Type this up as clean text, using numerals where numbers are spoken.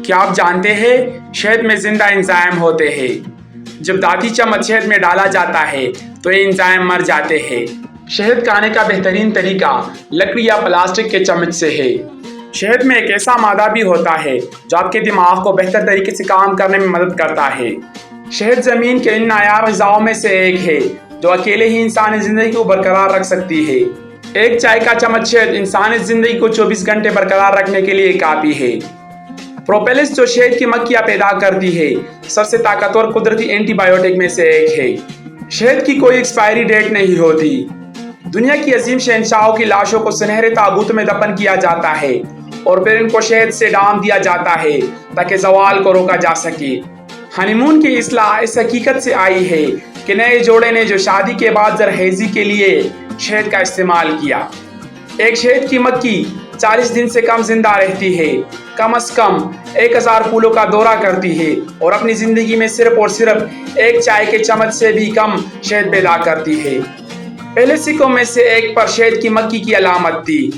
کیا آپ جانتے ہیں شہد میں زندہ انزائم ہوتے ہیں؟ جب دانتی چمچ شہد میں ڈالا جاتا ہے تو یہ انزائم مر جاتے ہیں۔ شہد کھانے کا بہترین طریقہ لکڑی یا پلاسٹک کے چمچ سے ہے۔ شہد میں ایک ایسا مادہ بھی ہوتا ہے جو آپ کے دماغ کو بہتر طریقے سے کام کرنے میں مدد کرتا ہے۔ شہد زمین کے ان نایاب غذاؤں میں سے ایک ہے جو اکیلے ہی انسانی زندگی کو برقرار رکھ سکتی ہے۔ ایک چائے کا چمچ شہد انسانی زندگی کو 24 گھنٹے برقرار رکھنے کے لیے کافی ہے۔ پروپیلس جو شہد کی مکھیاں پیدا کرتی ہے سب سے طاقتور قدرتی اینٹی بائیوٹک میں سے ایک ہے۔ شہد کی کوئی ایکسپائری ڈیٹ نہیں ہوتی۔ دنیا کی عظیم شہنشاہوں کی لاشوں کو سنہرے تابوت میں دفن کیا جاتا ہے اور پھر ان کو شہد سے ڈھانپ دیا جاتا ہے تاکہ زوال کو روکا جا سکے۔ ہنی مون کی اصطلاح اس حقیقت سے آئی ہے کہ نئے جوڑے نے جو شادی کے بعد زرخیزی کے لیے شہد کا استعمال کیا۔ ایک شہد کی مکھی 40 دن سے کم زندہ رہتی ہے، کم از کم 1000 پھولوں کا دورہ کرتی ہے اور اپنی زندگی میں صرف اور صرف ایک چائے کے چمچ سے بھی کم شہد پیدا کرتی ہے۔ پہلے سکوں میں سے ایک پر شہد کی مکھی کی علامت تھی۔